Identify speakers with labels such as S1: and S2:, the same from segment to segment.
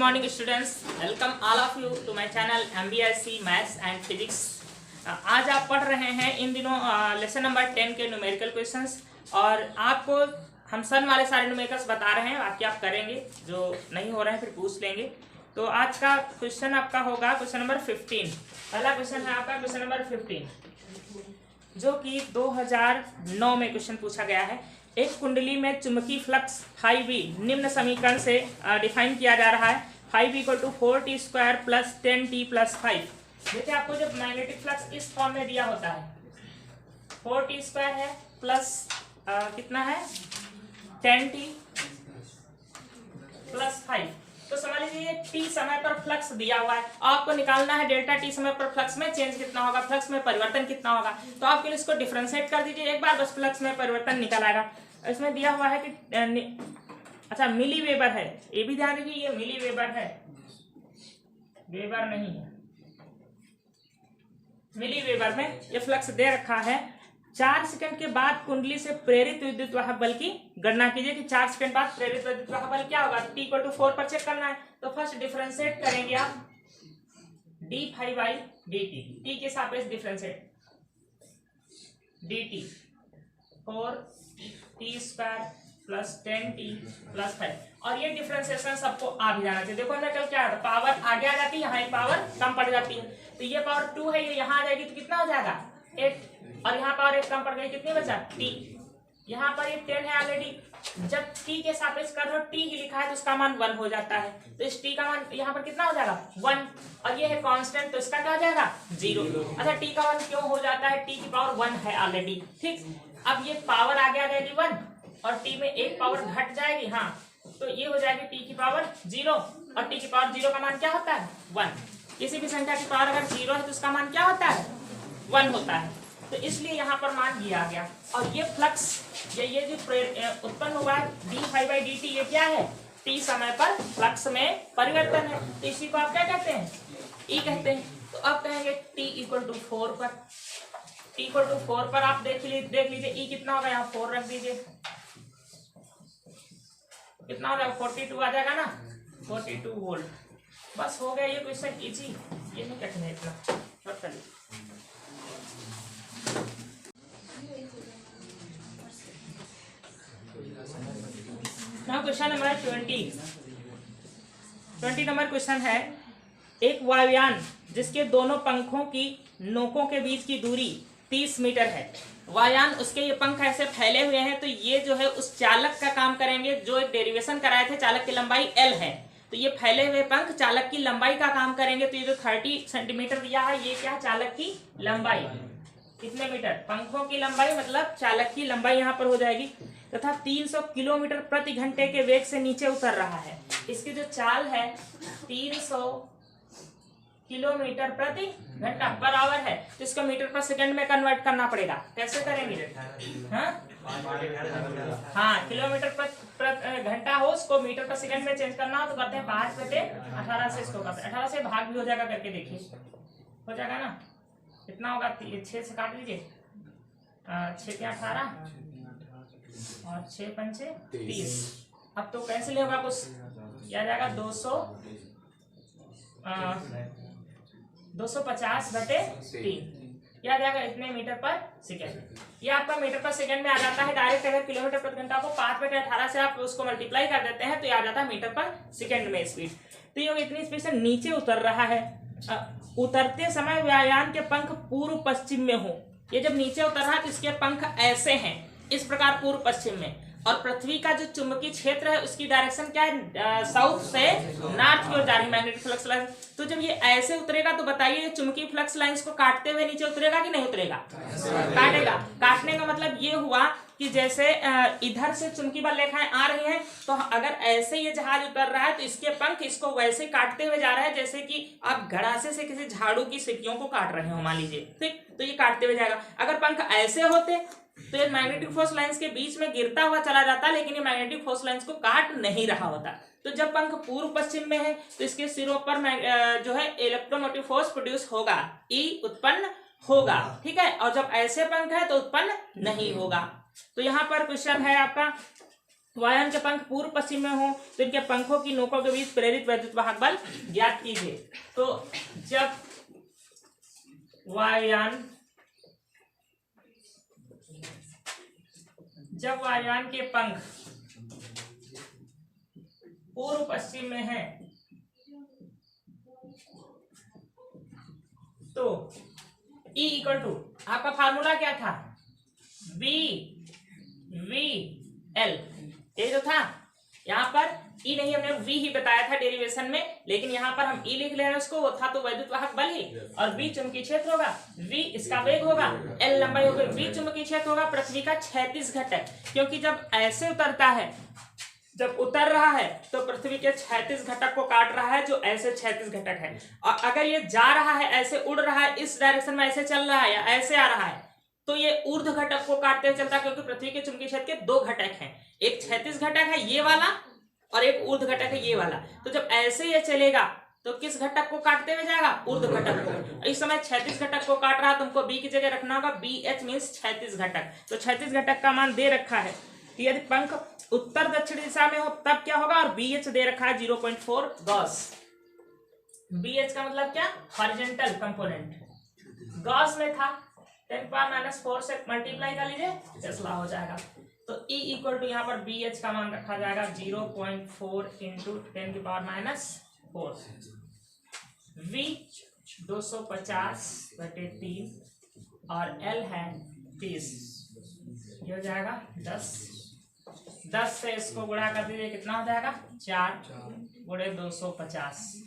S1: morning students, welcome all of you to my channel MBSC Maths and Physics। आज आप पढ़ रहे हैं इन दिनों लेसन नंबर 10 के न्यूमेरिकल क्वेश्चंस और आपको हम सन वाले सारे न्यूमेरिकल्स बता रहे हैं, बाकी आप करेंगे, जो नहीं हो रहे हैं फिर पूछ लेंगे। तो आज का क्वेश्चन आपका होगा क्वेश्चन नंबर 15। पहला क्वेश्चन है आपका क्वेश्चन नंबर 15 जो कि 2009 में क्वेश्चन पूछा गया है। एक कुंडली में चुंबकीय फ्लक्स φv निम्न समीकरण से डिफाइन किया जा रहा है। φv = 4t² + 10t + 5। देखिए आपको जब मैग्नेटिक फ्लक्स इस फॉर्म में दिया होता है 4t² है प्लस कितना है 10t + 5, तो समझ लीजिए t समय पर फ्लक्स दिया हुआ है। आपको निकालना है डेल्टा t समय पर फ्लक्स में चेंज कितना होगा, फ्लक्स में परिवर्तन कितना होगा। तो आपके लिए इसको डिफरेंशिएट कर दीजिए एक बार, बस फ्लक्स में परिवर्तन निकल आएगा। इसमें दिया हुआ है कि अच्छा मिली वेबर है, ये भी ध्यान रखिए, ये मिली वेबर है, वेबर नहीं है, मिली वेबर में ये फ्लक्स दे रखा है। 4 सेकंड के बाद कुंडली से प्रेरित विद्युत वाहक बल की गणना कीजिए कि 4 सेकंड बाद प्रेरित विद्युत वाहक बल क्या होगा। t = 4 पर चेक करना है, तो फर्स्ट डिफरेंशिएट करेंगे आप d∅dt, t के सापेक्ष डिफरेंशिएट dt 4t² + 10t + 5, और ये डिफरेंशिएशन सबको आ भी जाना चाहिए। देखो हमने कल क्या है, पावर आगे आ जाती है, यहाँ एक पावर कम पड़ जाती है, तो ये पावर 2 है, ये यहाँ आ जाएगी तो कितना हो जाएगा 8, और यहाँ पावर 1 कम पड़ गई, कितनी बचा t। यहाँ पर ये 10 है ऑलरेडी, जब t के सापेक्ष कर रहे हो t ही लिखा है तो इसका मान 1 हो जाता है, तो इस t का मान यहाँ पर कितना हो जाएगा 1, और ये है कांस्टेंट तो इसका क्या हो जाएगा 0। अच्छा t का मान क्यों हो जाता है, t की पावर 1 है ऑलरेडी, ठीक। अब ये पावर आगे आ जाएगी 1 और t में एक पावर घट जाएगी, हाँ, तो ये हो जाएगी t की पावर 0, और t की पावर 0 का मान क्या होता है 1। किसी भी संख्या की पावर अगर 0 है तो उसका मान क्या होता है 1 होता है, तो इसलिए यहाँ पर मान दिया गया। और ये फ्लक्स ये जो उत्पन्न हुआ है d∅dt, ये क्या है t समय पर फ्लक्स में परिवर्तन है, तो इसी को आप क्या कहते हैं E कहते हैं। तो अब कहेंगे t = 4 पर, t = 4 पर आप देख लीजिए E कितना होगा, यहाँ 4 रख दीजिए, कितना हो जाएगा 42 आ जाएगा ना, 42 वोल्ट। बस हो गया ये क्वेश्चन इजी, ये नहीं कठिन है इतना, शॉर्ट कर लीजिए। Now question number 20 number question है। एक वायुयान जिसके दोनों पंखों की नोकों के बीच की दूरी 30 मीटर है, वायुयान उसके ये पंख ऐसे फैले हुए हैं, तो ये जो है उस चालक का काम करेंगे, जो एक डेरिवेशन कराए थे, चालक की लंबाई L है, तो ये फैले हुए पंख चालक की लंबाई का काम करेंगे। तो ये जो 30 सेंटीमीटर दिया है, ये क्या चालक की लंबाई, कितने मीटर, पंखों की लंबाई मतलब चालक की लंबाई यहाँ पर हो जाएगी, तथा 300 किलोमीटर प्रति घंटे के वेग से नीचे उतर रहा है। इसकी जो चाल है 300 किलोमीटर प्रति घंटा पर आवर है, तो इसको मीटर पर सेकंड में कन्वर्ट करना पड़ेगा। कैसे करेंगे, हाँ किलोमीटर पर घंटा हो, उसको मीटर पर सेकंड में चेंज करना हो तो करते हैं 5/18 से, इसको करते हैं 18 से भाग भी हो जाएगा, करके देखिए हो जाएगा ना, कितना होगा 6 से काट लीजिए, 6 के 18 और 6 पंचे 30। अब तो कैंसिल होगा, कुछ क्या जाएगा 250/3 क्या जाएगा, इतने मीटर पर सेकेंड। ये आपका मीटर पर सेकेंड में आ जाता है डायरेक्ट। अगर किलोमीटर प्रति घंटा को 5/18 से आप उसको मल्टीप्लाई कर देते हैं तो ये आ जाता है मीटर पर सेकेंड में स्पीड। तो ये इतनी स्पीड से नीचे उतर रहा है। उतरते समय वायुयान के पंख पूर्व पश्चिम में हो, ये जब नीचे उतर रहा है तो इसके पंख ऐसे हैं, इस प्रकार पूर्व पश्चिम में, और पृथ्वी का जो चुंबकीय क्षेत्र है उसकी डायरेक्शन क्या है, साउथ से नॉर्थ की ओर जा रही मैग्नेटिक फ्लक्स लाइन। तो जब ये ऐसे उतरेगा तो बताइए चुंबकीय फ्लक्स लाइंस को काटते हुए नीचे उतरेगा कि नहीं उतरेगा, काटेगा। काटने का मतलब ये हुआ कि जैसे इधर से चुंबकीय बल रेखाएं आ रही हैं, तो अगर ऐसे ये जहाज उतर रहा है तो इसके पंख इसको वैसे काटते हुए जा रहे हैं जैसे कि आप गड़ासे से किसी झाड़ू की सिक्कियों को काट रहे हो मान लीजिए, ठीक, तो ये काटते हुए जाएगा। अगर पंख ऐसे होते तो ये मैग्नेटिक फोर्स लाइंस के बीच में गिरता हुआ चला जाता, लेकिन ये मैग्नेटिक फोर्स लाइंस को काट नहीं रहा होता। तो जब पंख पूर्व पश्चिम में है तो इसके सिरों पर जो है इलेक्ट्रोमोटिव फोर्स प्रोड्यूस होगा, E उत्पन्न होगा, ठीक है। और जब ऐसे पंख है तो उत्पन्न नहीं होगा। तो यहाँ पर क्वेश्चन है आपका वायुयान के पंख पूर्व पश्चिम में हो तो इनके पंखों की नोकों के बीच प्रेरित वैद्युत वाहक बल ज्ञात कीजिए। तो जब वायुयान के पंख पूर्व पश्चिम में है तो E इक्वल टू आपका फार्मूला क्या था, VL, ये जो था यहाँ पर E नहीं, हमने V ही बताया था डेरिवेशन में, लेकिन यहाँ पर हम E लिख ले रहे हैं उसको, वो था तो वैद्युत वाहक बल ही, और V चुंबकीय क्षेत्र होगा, V इसका वेग होगा, L लंबाई होगी, V चुंबकीय क्षेत्र होगा पृथ्वी का क्षैतिज घटक, क्योंकि जब ऐसे उतरता है, जब उतर रहा है तो पृथ्वी के क्षैतिज घटक को काट रहा है जो ऐसे क्षैतिज घटक है, और अगर ये जा रहा है ऐसे उड़ रहा है इस डायरेक्शन में ऐसे चल रहा है या ऐसे आ रहा है तो ये ऊर्ध्व घटक को काटते हुए चलता है, क्योंकि पृथ्वी के चुंबकीय क्षेत्र के दो घटक हैं, एक क्षैतिज घटक है ये वाला और एक ऊर्ध्व घटक है ये वाला। तो जब ऐसे ये चलेगा तो किस घटक को काटते हुए जाएगा, ऊर्ध्व घटक को। इस समय क्षैतिज घटक को काट रहा है, तुमको बी की जगह रखना होगा BH मींस क्षैतिज घटक। तो क्षैतिज घटक का मान दे रखा है कि यदि पंख उत्तर दक्षिण दिशा में हो तब क्या होगा, और BH दे रखा है 0.4 गॉस। BH का मतलब क्या, हॉरिजॉन्टल कंपोनेंट, गॉस में था 10⁻⁻4 से मल्टीप्लाई कर लीजिए, टेस्ला हो जाएगा। तो E इक्वल टू यहाँ पर BH का मान रखा जाएगा 0.4 इंटू 10⁻⁻4, V 250/3 और L है 30, ये हो जाएगा 10 से इसको गुणा कर दीजिए, कितना हो जाएगा 4 गुणे 250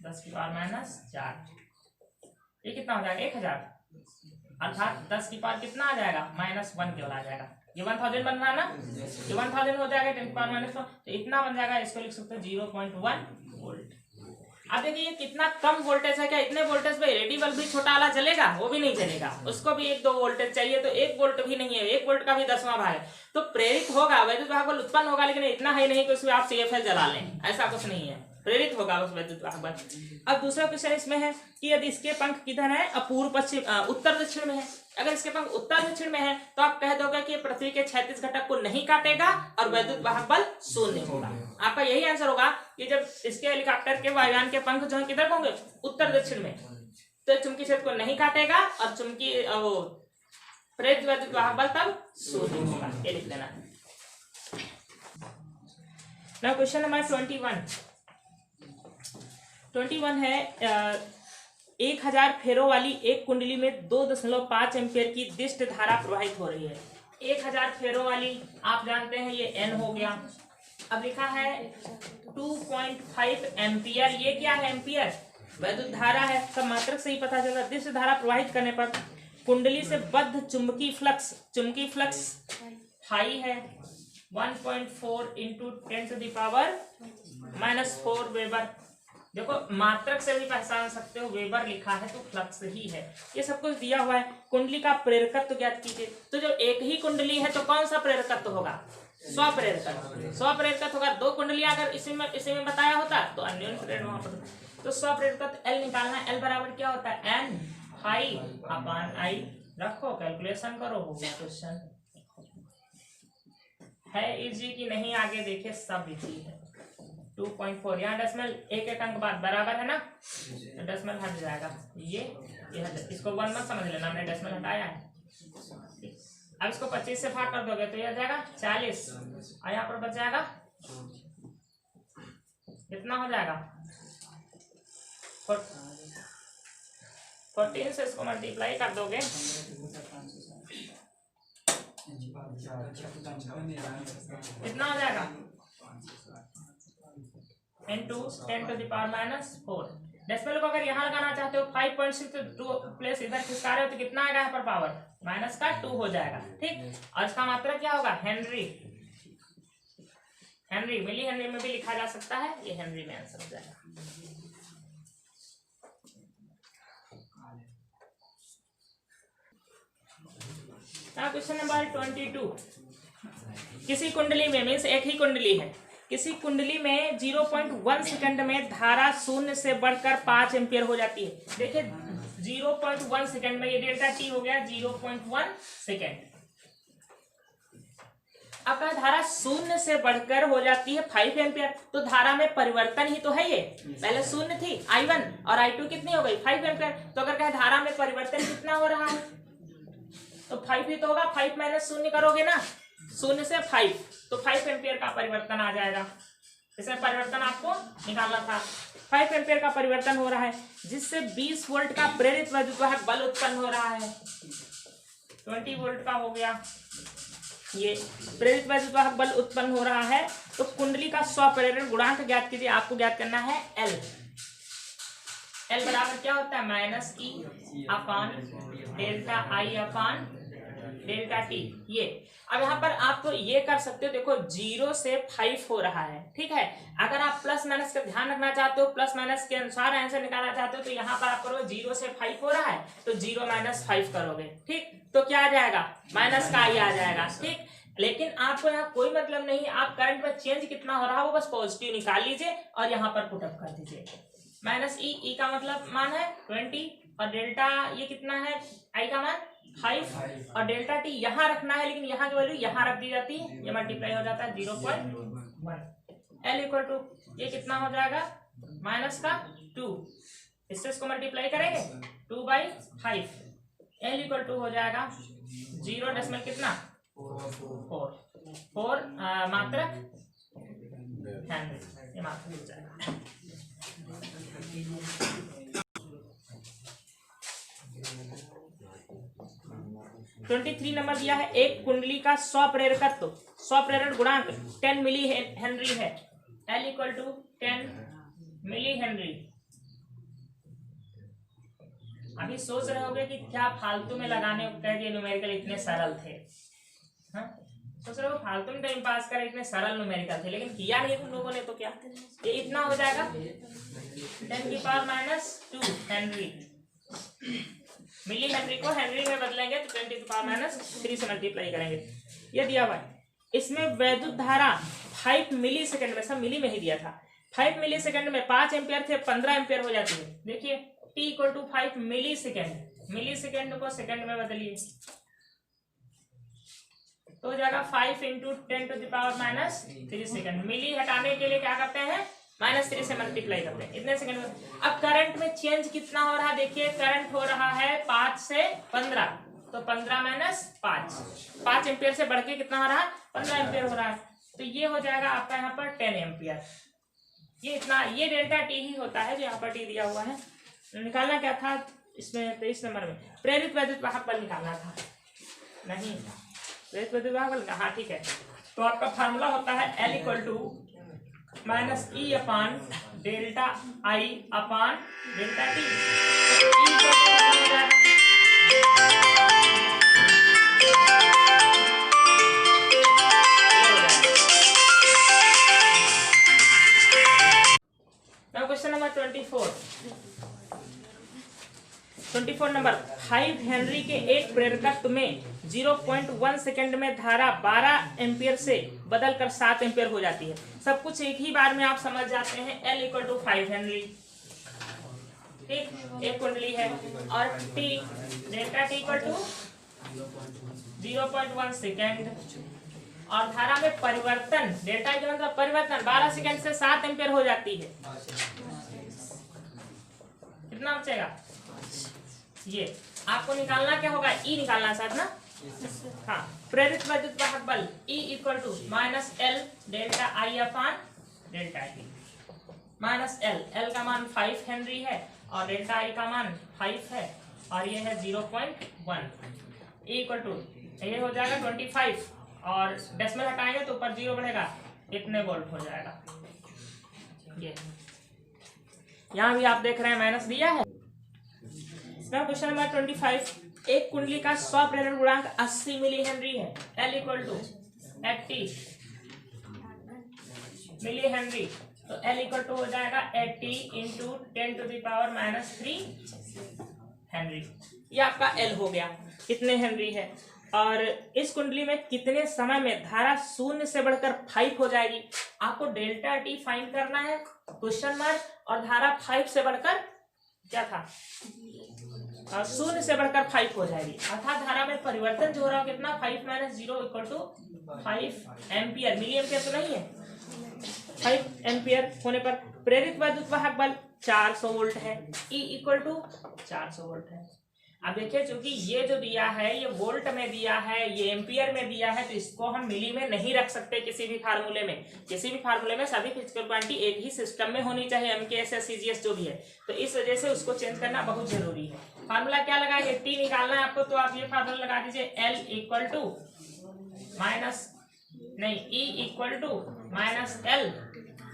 S1: 10⁻⁴, ये कितना हो जाएगा 1000, अर्थात 10 की पावर कितना आ जाएगा -1 केवल आ जाएगा। ये 1000 बनना है ना, ये 1000 हो जाएगा 10⁻⁻1, तो इतना बन जाएगा, इसको लिख सकते हैं 0.1 वोल्ट। अब देखिए ये कितना कम वोल्टेज है, क्या इतने वोल्टेज पे एलईडी बल्ब भी छोटा वाला चलेगा, वो भी नहीं चलेगा, उसको भी 1-2 वोल्टेज चाहिए, तो 1 वोल्ट भी नहीं है, 1 वोल्ट का भी 10वां भाग है, तो प्रेरित होगा, वैद्युत वाहक बल उत्पन्न होगा, लेकिन इतना है नहीं कि उसमें आप CFL जला लें, ऐसा कुछ नहीं है, प्रेरित होगा उस वैद्युत वाहक बल। अब दूसरा क्वेश्चन इसमें है कि यदि इसके पंख किधर है, पूर्व पश्चिम उत्तर दक्षिण में है, अगर इसके पंख उत्तर दक्षिण में है तो आप कह दोगे कि पृथ्वी के क्षैतिज घटक को नहीं काटेगा और वैद्युत वाहक बल शून्य होगा। आपका यही आंसर होगा कि जब इसके हेलीकॉप्टर के वायुयान के पंख जो है किधर होंगे, उत्तर दक्षिण में, तो चुंबकीय क्षेत्र को नहीं काटेगा और चुंबकीय प्रेरित वैद्युत वाहक बल तब शून्य होगा, ये लिख लेना। नाउ क्वेश्चन नंबर 21 है 1000 फेरों वाली एक कुंडली में 2.5 एम्पियर की दिष्ट धारा प्रवाहित हो रही है। 1000 फेरों वाली आप जानते हैं ये N हो गया, अब लिखा है 2.5 एम्पियर, ये क्या है एम्पियर, वैद्युत धारा है, सब मात्रक से ही पता चलता। दिष्ट धारा प्रवाहित करने पर कुंडली से बद्ध चुंबकीय फ्लक्स हाई है 1.4 इंटू 10⁻⁻4 वेबर। देखो मात्रक से भी पहचान सकते हो, वेबर लिखा है तो फ्लक्स ही है, ये सब कुछ दिया हुआ है। कुंडली का प्रेरकत्व ज्ञात कीजिए, तो जब एक ही कुंडली है तो कौन सा प्रेरकत्व होगा, स्वप्रेरकत्व होगा। 2 कुंडलियां अगर इसी में बताया होता तो अन्योन्य प्रेरण वहां पर, तो स्वप्रेरकत्व L निकालना है। L बराबर क्या होता है, N I/I, रखो कैलकुलेशन करो, हो गया क्वेश्चन। है इजी कि नहीं आगे देखिए, सब इजी है। 2.4 यहाँ डेसिमल एक अंक बाद बराबर है ना, तो डेसिमल हट जाएगा, ये इसको 1 मत समझ लेना, हमने डेसिमल हटाया है। अब इसको 25 से भाग कर दोगे तो ये आ जाएगा 40, और यहाँ पर बच जाएगा कितना हो जाएगा 14 से इसको मल्टीप्लाई कर दोगे कितना हो जाएगा into 10⁻⁴। डेसिमल को अगर यहाँ लगाना चाहते हो 5.6 तो प्लेस इधर खिसका रहे हो तो कितना आएगा यहाँ पर पावर, -2 हो जाएगा, ठीक। और इसका मात्रा क्या होगा, हेनरी, मिली हेनरी में भी लिखा जा सकता है, ये हेनरी में आंसर हो जाएगा। क्वेश्चन नंबर 22, किसी कुंडली में, मीन्स एक ही कुंडली है, किसी कुंडली में 0.1 सेकंड में धारा 0 से बढ़कर 5 एम्पियर हो जाती है। देखिए 0.1 सेकंड में ये डेल्टा T हो गया 0.1 सेकंड। अगर धारा शून्य से बढ़कर हो जाती है 5 एम्पियर तो धारा में परिवर्तन ही तो है। ये पहले शून्य थी I1 और I2 कितनी हो गई 5 एम्पियर। तो अगर कहें धारा में परिवर्तन कितना हो रहा है तो 5 ही तो होगा। 5 माइनस शून्य करोगे ना, शून्य से 5 तो 5 एम्पियर का परिवर्तन आ जाएगा। इसमें परिवर्तन आपको निकालना था। 5 एम्पियर का परिवर्तन हो रहा है जिससे 20 वोल्ट का प्रेरित विद्युत वाहक बल उत्पन्न हो रहा है। 20 वोल्ट का हो गया ये प्रेरित विद्युत वाहक बल उत्पन्न हो रहा है। तो कुंडली का स्वप्रेरण गुणांक ज्ञात कीजिए। आपको ज्ञात करना है L। L बराबर क्या होता है minus E upon delta I upon delta T. ये अब यहाँ पर आप तो ये कर सकते हो, देखो 0 से 5 हो रहा है, ठीक है। अगर आप प्लस माइनस का ध्यान रखना चाहते हो, प्लस माइनस के अनुसार आंसर निकालना चाहते हो तो यहाँ पर आप करोगे 0 से 5 हो रहा है तो 0 माइनस 5 करोगे, ठीक। तो क्या आ जाएगा माइनस का I आ जाएगा, ठीक। लेकिन आपको यहाँ कोई मतलब नहीं, आप करंट में चेंज कितना हो रहा है वो बस पॉजिटिव निकाल लीजिए और यहाँ पर पुटअप कर दीजिए। माइनस ई का मतलब मान है 20 और डेल्टा ये कितना है I का मान 5 और डेल्टा टी यहाँ रखना है, लेकिन यहाँ की वैल्यू यहाँ रख दी जाती है, ये मल्टीप्लाई हो जाता है 0.1। L इक्वल टू ये कितना हो जाएगा माइनस का 2, इससे इसको मल्टीप्लाई करेंगे 2/5। L इक्वल टू हो जाएगा 0 डेसिमल कितना 4 मात्रक हेनरी, ये मात्रक हो जाएगा। ट्वेंटी 23 नंबर दिया है एक कुंडली का स्वप्रेरकत्व स्वप्रेरण गुणांक 10 मिली हेनरी है। L equal to 10 milli henry. अभी सोच रहे होंगे कि क्या फालतू में लगाने को कह दिए, न्यूमेरिकल इतने सरल थे। हाँ सोच रहे हो फालतू में टाइम पास कर, इतने सरल न्यूमेरिकल थे, लेकिन किया नहीं तुम लोगों ने तो क्या ये इतना हो जाएगा 10⁻² हेनरी। मिली हेनरी को हेनरी में बदलेंगे तो 10⁻³ से मल्टीप्लाई करेंगे। ये दिया हुआ है। इसमें वैद्युत धारा 5 मिली सेकंड में, सब मिली में ही दिया था, 5 मिली सेकंड में 5 एम्पियर थे 15 एम्पियर हो जाती है। देखिए t equal to 5 milli second, milli second को सेकंड में बदलिए तो हो जाएगा 5 इंटू 10⁻³ सेकंड। मिली हटाने के लिए क्या करते हैं -3 से मल्टीप्लाई करते हैं, इतने सेकंड में। अब करंट में चेंज कितना हो रहा है, देखिए करंट हो रहा है 5 से 15, तो 15 - 5 एम्पियर से बढ़ के कितना हो रहा है 15 एम्पियर हो रहा है। तो ये हो जाएगा आपका यहाँ पर 10 एम्पियर। ये इतना, ये डेल्टा टी ही होता है जो यहाँ पर टी दिया हुआ है। निकालना क्या था इसमें 23 नंबर में, प्रेरित विद्युत वाहक बल निकालना था। नहीं प्रेरित विद्युत वाहक बल, हाँ ठीक है। तो आपका फार्मूला होता है L equal to -E upon delta I upon delta T. Now question number 24 number 5 henry के एक प्रेरकत्व में 0.1 सेकेंड में धारा 12 एम्पियर से बदलकर 7 एम्पियर हो जाती है। सब कुछ एक ही बार में आप समझ जाते हैं। L इक्वल टू 5 हेनरी, ठीक, एक कुंडली है, और T delta T equal to 0.1 second, और धारा में परिवर्तन डेल्टा का मतलब परिवर्तन 12 सेकेंड से 7 एम्पियर हो जाती है। कितना बचेगा, ये आपको निकालना क्या होगा, E निकालना साथ ना, हाँ। प्रेरित विद्युत वाहक बल E equal to -L delta I upon delta T. -L, L का मान 5 हेनरी है और डेल्टा I का मान 5 है और ये है 0.1। E इक्वल टू ये हो जाएगा 25 और डेसिमल हटाएंगे तो ऊपर 0 बढ़ेगा, इतने वोल्ट हो जाएगा। ये यहाँ भी आप देख रहे हैं माइनस दिया है। क्वेश्चन नंबर 25, एक कुंडली का स्वप्रेरण गुणांक 80 मिली हेनरी है। L equal to 80 milli henry, तो L इक्वल टू हो जाएगा 80 इंटू 10⁻³ हेनरी। ये आपका L हो गया, कितने हेनरी है। और इस कुंडली में कितने समय में धारा 0 से बढ़कर 5 हो जाएगी। आपको डेल्टा टी फाइंड करना है, क्वेश्चन मार्क, और धारा 5 से बढ़कर क्या था शून्य से बढ़कर 5 हो जाएगी, अर्थात धारा में परिवर्तन जो हो रहा है कितना 5 - 0 = 5 एम्पियर। मिली एम्पियर तो नहीं है, 5 एम्पियर होने पर प्रेरित विद्युत वाहक बल 400 वोल्ट है। E = 400 वोल्ट है। अब देखिए चूंकि ये जो दिया है ये वोल्ट में दिया है, ये एम्पियर में दिया है, तो इसको हम मिली में नहीं रख सकते किसी भी फार्मूले में। किसी भी फार्मूले में सभी फिजिकल क्वांटिटी एक ही सिस्टम में होनी चाहिए, MKS या CGS जो भी है, तो इस वजह से उसको चेंज करना बहुत जरूरी है। फार्मूला क्या लगाएंगे, T निकालना है आपको, तो आप ये फार्मूला लगा दीजिए, L E = -L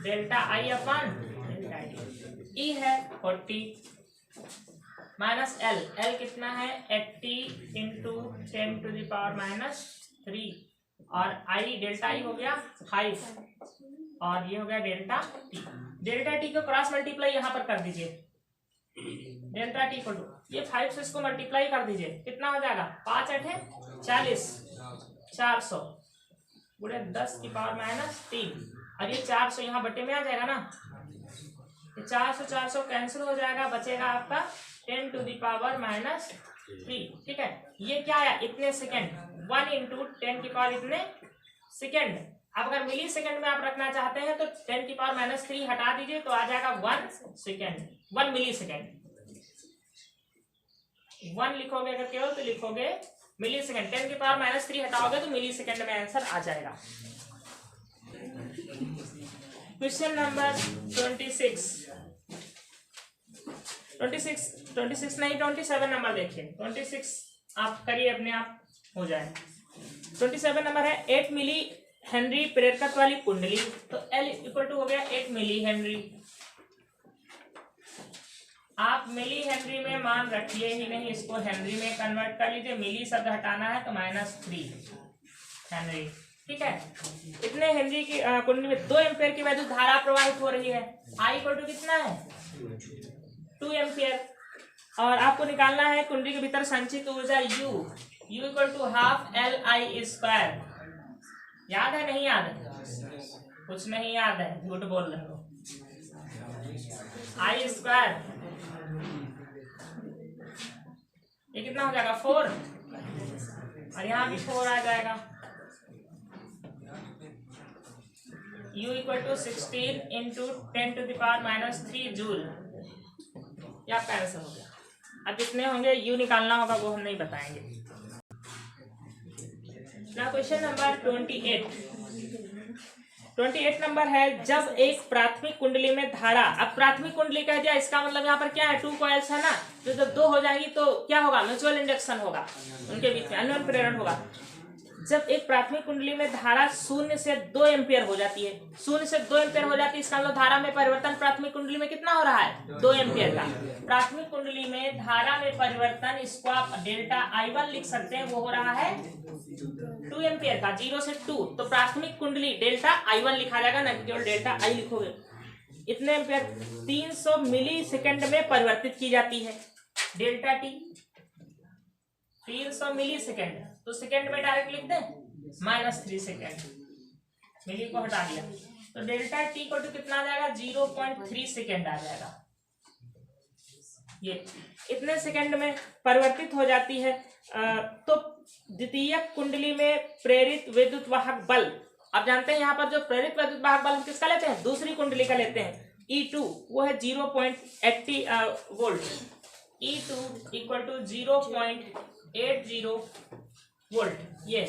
S1: delta I upon delta T। E है 40 -L, L कितना है 80 × 10⁻³ और I डेल्टा I हो गया 5 और ये हो गया डेल्टा T। डेल्टा T को क्रॉस मल्टीप्लाई यहाँ पर कर दीजिए, डेल्टा T = ये 5 से इसको मल्टीप्लाई कर दीजिए, कितना हो जाएगा 5 × 8 = 40, 400 गुणे 10⁻³ और ये 400 यहाँ बटे में आ जाएगा ना, 400 कैंसिल हो जाएगा, बचेगा आपका 10⁻³ ठीक है। ये क्या आया इतने सेकंड, 1 × 10⁻³ इतने सेकंड। अब अगर मिली सेकंड में आप रखना चाहते हैं तो 10⁻³ हटा दीजिए तो आ जाएगा 1 सेकंड, 1 मिली सेकंड। 1 लिखोगे अगर केवल तो लिखोगे मिली सेकंड, 10⁻³ हटाओगे तो मिली सेकंड में आंसर आ जाएगा। क्वेश्चन नंबर 26 नहीं 27 नंबर देखिए, 26 आप करिए अपने आप हो जाए। 27 नंबर है 8 मिली हेनरी प्रेरकत्व वाली कुंडली, तो L = हो गया 8 मिली हेनरी। आप मिली हेनरी में मान रखिए ही नहीं, इसको हेनरी में कन्वर्ट कर लीजिए, मिली शब्द हटाना है तो -3 हेनरी ठीक है। इतने हेनरी की कुंडली में 2 एम्पियर की वैद्युत धारा प्रवाहित हो रही है। I = कितना है 2 एम्पियर और आपको निकालना है कुंडली के भीतर संचित ऊर्जा U = ½LI²। याद है नहीं याद है, कुछ नहीं याद है, झूठ बोल रहे हो। I² ये कितना हो जाएगा 4 और यहाँ भी 4 आ जाएगा। U = 16 × 10⁻³ जूल, ये आपका आंसर हो गया। अब कितने होंगे U निकालना होगा वो हम नहीं बताएंगे। ना क्वेश्चन नंबर 28 नंबर है जब एक प्राथमिक कुंडली में धारा, अब प्राथमिक कुंडली कह दिया इसका मतलब यहाँ पर क्या है 2 कॉइल्स है ना, तो जब 2 हो जाएंगी तो क्या होगा म्यूचुअल इंडक्शन होगा, उनके बीच में अन्योन्य प्रेरण होगा। जब एक प्राथमिक कुंडली में धारा 0 से 2 एम्पियर हो जाती है, 0 से 2 एम्पियर हो जाती है, इसका मतलब धारा में परिवर्तन प्राथमिक कुंडली में कितना हो रहा है 2 एम्पियर का। प्राथमिक कुंडली में धारा में परिवर्तन, इसको आप डेल्टा I1 लिख सकते हैं, वो हो रहा है 2 एम्पियर का, 0 से 2, तो प्राथमिक कुंडली डेल्टा I1 लिखा जाएगा ना, केवल डेल्टा I लिखोगे। इतने एम्पियर 300 मिली सेकेंड में परिवर्तित की जाती है, डेल्टा T 300 मिली सेकेंड, तो सेकेंड में डायरेक्ट लिख दें -3 सेकेंड, मिली को हटा दिया तो डेल्टा T को कितना आ जाएगा 0.3 सेकेंड आ जाएगा। ये इतने सेकेंड में परिवर्तित हो जाती है। तो द्वितीय कुंडली में प्रेरित विद्युत वाहक बल, आप जानते हैं यहाँ पर जो प्रेरित विद्युत वाहक बल हम किसका लेते हैं, दूसरी कुंडली का लेते हैं, E2 वो है 0.80 वोल्ट, E2 = 0.80 वोल्ट। ये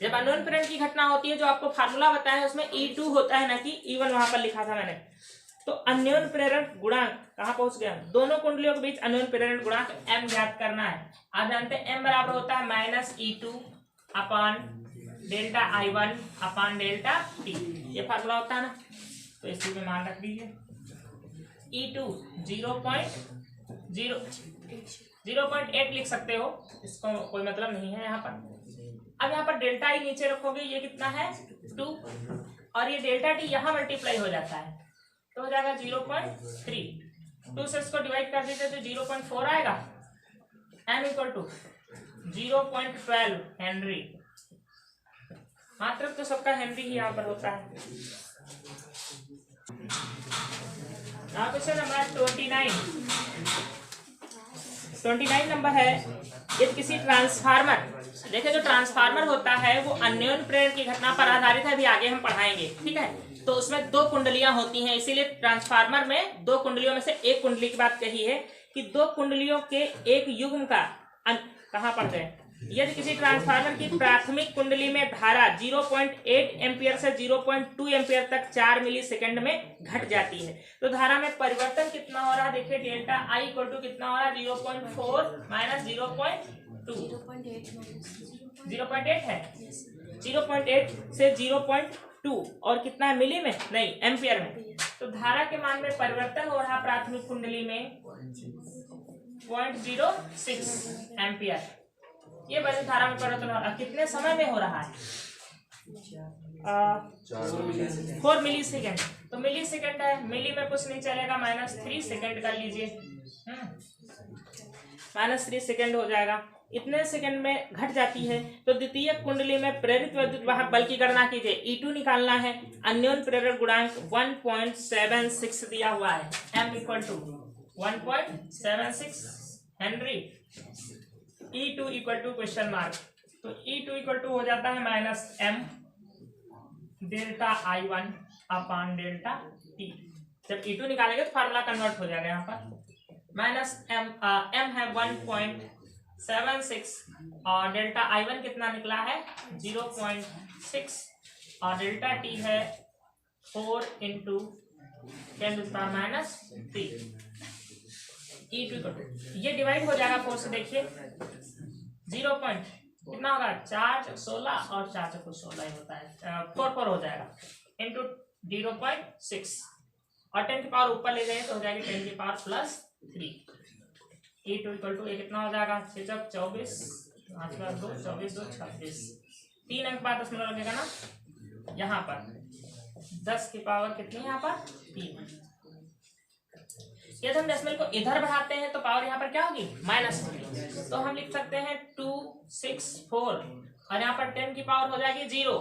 S1: जब अन्योन्य प्रेरण की घटना होती है, जो आपको फार्मूला बताया है उसमें E2 होता है ना कि E1 वहां पर लिखा था मैंने। तो अन्योन्य प्रेरण गुणांक कहाँ पहुंच गया, दोनों कुंडलियों के बीच अन्योन्य प्रेरण गुणांक M ज्ञात करना है। आप जानते हैं M बराबर होता है -E2 upon delta I1 upon delta T, ये फार्मूला होता है ना, तो इसी में मान रख दीजिए। E2 0.8 लिख सकते हो, इसको कोई मतलब नहीं है यहाँ पर। अब यहाँ पर डेल्टा I नीचे रखोगे, ये कितना है 2 और ये डेल्टा T यहाँ मल्टीप्लाई हो जाता है तो हो जाएगा 0.3, 2 से इसको डिवाइड कर देते तो 0.4 आएगा। M = 0.12 हेनरी, मात्रक तो सबका हेनरी ही यहाँ पर होता है। क्वेश्चन नंबर 29 29 नंबर है, यदि किसी ट्रांसफार्मर, देखिए जो ट्रांसफार्मर होता है वो अन्योन्य प्रेरण की घटना पर आधारित है, अभी आगे हम पढ़ाएंगे, ठीक है। तो उसमें दो कुंडलियां होती हैं, इसीलिए ट्रांसफार्मर में दो कुंडलियों में से एक कुंडली की बात कही है कि दो कुंडलियों के एक युग्म का कहाँ पढ़ते हैं, यदि किसी ट्रांसफार्मर की प्राथमिक कुंडली में धारा 0.8 एम्पियर से 0.2 एम्पियर तक 4 मिली सेकेंड में घट जाती है, तो धारा में परिवर्तन कितना हो रहा है, देखिए डेल्टा आई इक्वल टू कितना हो रहा है, 0.4 माइनस 0.2, 0.8 है, 0.8 से 0.2 और कितना है मिली में, नहीं एम्पियर में। तो धारा के मान में परिवर्तन हो रहा प्राथमिक कुंडली में 0.06 एम्पियर, ये वैसे धारा में परिवर्तन हो रहा कितने समय में हो रहा है, 4 मिली सेकेंड। तो मिली सेकेंड है, मिली में कुछ नहीं चलेगा, -3 सेकेंड कर लीजिए, -3 सेकेंड हो जाएगा, इतने सेकंड में घट जाती है। तो द्वितीय कुंडली में प्रेरित विद्युत वाहक बल की गणना कीजिए, E2 निकालना है, अन्योन्य प्रेरण गुणांक 1.76 दिया हुआ है, M equal to 1.76 henry, E2 equal to question mark, तो E2 इक्वल टू हो जाता है -M delta I1 upon delta T। जब E2 निकालेंगे तो फार्मूला कन्वर्ट हो जाएगा, यहाँ पर M है 1.76 और डेल्टा I1 कितना निकला है 0.6 और डेल्टा T है 4 इंटू 10⁻³ E2 ये डिवाइड हो जाएगा 4 से, देखिए 0 पॉइंट कितना होगा 4 16 और 4 16 ही होता है, 4 हो जाएगा इंटू 0.6 और 10 की पावर ऊपर ले जाए तो हो जाएगी 10 की पावर +3। E2 इक्वल टू कितना हो जाएगा 6 24 5 2 24 2 26, 3 अंक बाद दशमलव लगेगा ना, यहाँ पर 10 की पावर कितनी यहाँ पर 3। यदि हम डेसिमल को इधर बढ़ाते हैं तो पावर यहाँ पर क्या होगी -3, तो हम लिख सकते हैं 264 और यहाँ पर 10 की पावर हो जाएगी 0,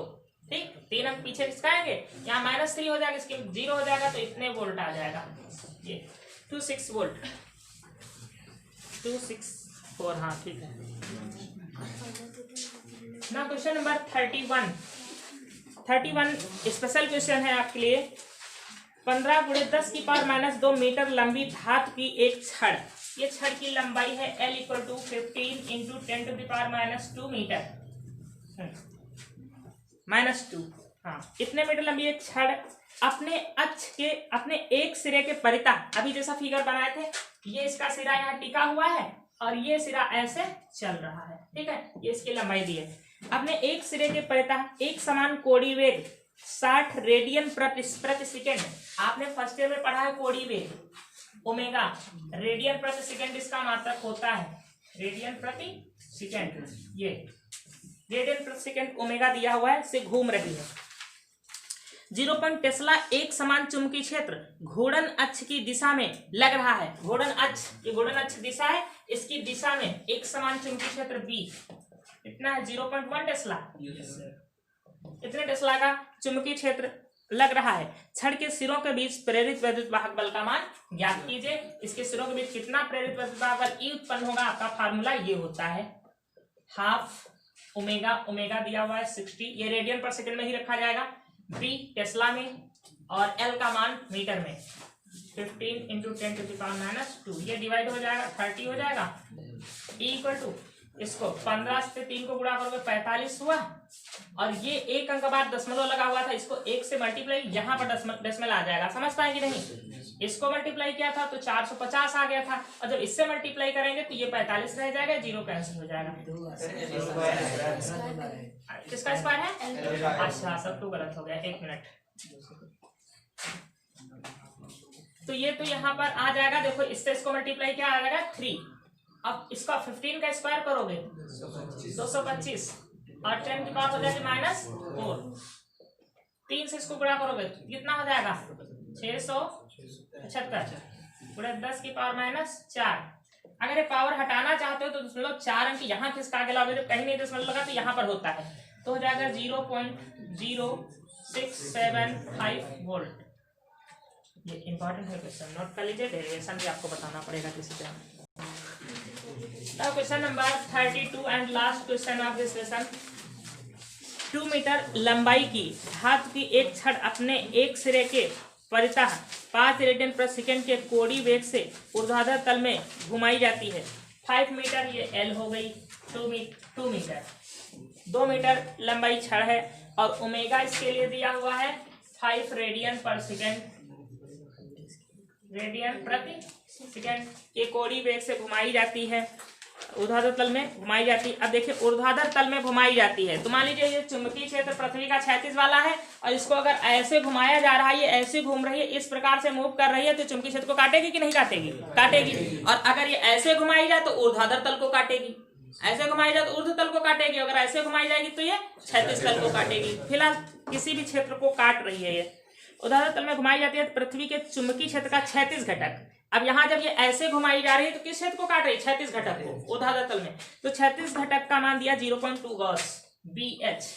S1: ठीक, 3 अंक पीछे खिसकाएंगे, यहाँ -3 हो जाएगा, इसके 0 हो जाएगा तो इतने वोल्ट आ जाएगा, ये 26 वोल्ट 264, हाँ ठीक है ना। क्वेश्चन नंबर 31 स्पेशल क्वेश्चन है आपके लिए। 15 × 10 की पावर -2 मीटर लंबी धातु की एक छड़, ये छड़ की लंबाई है L इक्वल टू 15 × 10⁻² मीटर, -2, हाँ इतने मीटर लंबी एक छड़ अपने अक्ष के अपने एक सिरे के परिता, अभी जैसा फिगर बनाए थे, ये इसका सिरा यहाँ टिका हुआ है और ये सिरा ऐसे चल रहा है, ठीक है, ये इसकी लंबाई दी है, अपने एक सिरे के परिता एक समान कोणीय वेग 60 रेडियन प्रति सेकेंड, आपने फर्स्ट ईयर में पढ़ा है कोणीय वेग ओमेगा, रेडियन प्रति सेकेंड इसका मात्रक होता है, रेडियन प्रति सेकेंड, ये रेडियन प्रति सेकेंड ओमेगा दिया हुआ है, से घूम रही है। 0 टेस्ला एक समान चुंबकीय क्षेत्र घूर्णन अक्ष की दिशा में लग रहा है, घूर्णन अक्ष, ये घूर्णन अक्ष दिशा है, इसकी दिशा में एक समान चुंबकीय क्षेत्र B इतना है 0.1 टेस्ला, इतने टेस्ला का चुंबकीय क्षेत्र लग रहा है। छड़ के सिरों के बीच प्रेरित विद्युत वाहक बल का मान ज्ञात कीजिए, इसके सिरों के बीच कितना प्रेरित विद्युत वाहक बल E उत्पन्न होगा, आपका फार्मूला ये होता है हाफ ओमेगा, ओमेगा दिया हुआ है 60, ये रेडियन पर सेकंड में ही रखा जाएगा, B टेस्ला में और L का मान मीटर में, 15 × 10⁻², ये डिवाइड हो जाएगा 30 हो जाएगा, E इक्वल टू इसको 15 से 3 को गुणा करोगे 45 हुआ, और ये एक अंक बाद दशमलव लगा हुआ था, इसको 1 से मल्टीप्लाई, यहाँ पर डेसिमल आ जाएगा, समझ पाए कि नहीं, इसको मल्टीप्लाई किया था तो 450 आ गया था, और जब इससे मल्टीप्लाई करेंगे तो ये 45 रह जाएगा, 0 कैंसिल हो जाएगा। किसका स्क्वायर है, अच्छा सब तो गलत हो गया, 1 मिनट, तो ये तो यहाँ पर आ जाएगा, देखो इससे इसको मल्टीप्लाई क्या आ जाएगा 3, अब इसका 15 का स्क्वायर करोगे 225 और 10 की पावर हो जाएगी -4, 3 से इसको गुणा करोगे कितना हो जाएगा 675 गुणा 10 की पावर -4। अगर ये पावर हटाना चाहते हो तो दशमलव 4 अंक यहाँ खिसका के लाओगे, जब कहीं नहीं दशमलव लगा तो यहाँ पर होता है, तो हो जाएगा 0.0675 वोल्ट। ये इंपॉर्टेंट है क्वेश्चन, नोट कर लीजिए, डेरिवेशन भी आपको बताना पड़ेगा किसी तरह। Now question number 32 and last question of this lesson. 2 metre लंबाई की धातु की एक छड़ अपने एक सिरे के परितः 5 रेडियन प्रति सेकंड के कोणीय वेग से ऊर्ध्वाधर तल में घुमाई जाती है। 5 मीटर ये L हो गई। 2 मीटर 2 मीटर लंबाई छड़ है और ओमेगा इसके लिए दिया हुआ है 5 रेडियन पर सेकंड, रेडियन प्रति सेकंड के कोणीय वेग से घुमाई जाती है, ऊर्ध्वाधर तल में घुमाई जाती है। अब देखिए ऊर्ध्वाधर तल में घुमाई जाती है तो मान लीजिए ये चुंबकीय क्षेत्र पृथ्वी का क्षैतिज वाला है और इसको अगर ऐसे घुमाया जा रहा है, ये ऐसे घूम रही है, इस प्रकार से मूव कर रही है तो चुंबकीय क्षेत्र को काटेगी कि नहीं काटेगी? काटेगी। और अगर ये ऐसे घुमाई जाए तो ऊर्ध्वाधर तल को काटेगी, ऐसे घुमाई जाए तो ऊर्ध्व तल को काटेगी, अगर ऐसे घुमाई जाएगी तो ये क्षैतिज तल को काटेगी। फिलहाल किसी भी क्षेत्र को काट रही है। ये ऊर्ध्वाधर तल में घुमाई जाती है पृथ्वी के चुंबकीय क्षेत्र का क्षैतिज घटक। अब यहाँ जब ये ऐसे घुमाई जा रही है तो किस क्षेत्र को काट रही है? क्षैतिज घटक को, ऊर्ध्वाधर तल में। तो क्षैतिज घटक का मान दिया 0.2 गॉस BH,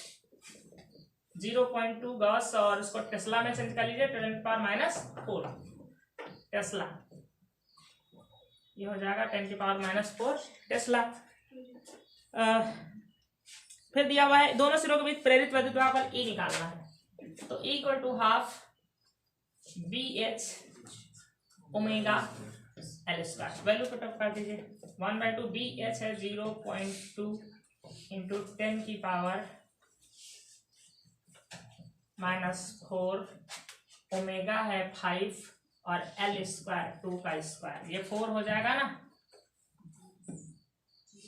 S1: 0.2 गॉस और इसको टेस्ला में चेंज कर लीजिए 10⁻⁴ टेस्ला, ये हो जाएगा 10⁻⁴ टेस्ला। फिर दिया हुआ है दोनों सिरों के बीच प्रेरित विद्युत दाब पर E निकालना है तो E = ½ BH omega L²। Value put up कर दीजिए। 1/2 BH है 0.2 इंटू 10⁻⁻⁴ ओमेगा है 5 और L² 2 का स्क्वायर, ये 4 हो जाएगा ना।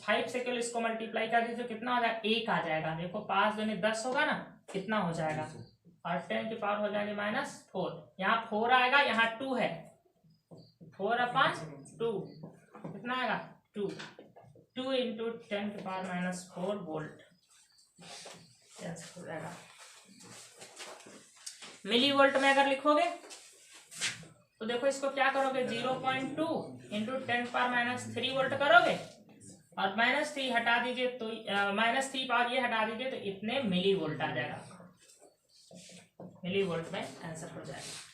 S1: 5 से केवल इसको मल्टीप्लाई कर दीजिए तो कितना हो जाएगा? 1 आ जाएगा। देखो 5 दूनी 10 होगा ना, कितना हो जाएगा? और 10 की पावर हो जाएगी -4। यहाँ 4 आएगा, यहाँ 2 है, 4/2 कितना आएगा? 2 इंटू 10⁻⁴ वोल्ट हो जाएगा। मिली वोल्ट में अगर लिखोगे तो देखो इसको क्या करोगे? 0.2 इंटू 10⁻³ वोल्ट करोगे और -3 हटा दीजिए तो -3 पावर ये हटा दीजिए तो इतने मिली वोल्ट आ जाएगा। मिली वोल्ट में आंसर हो जाएगा।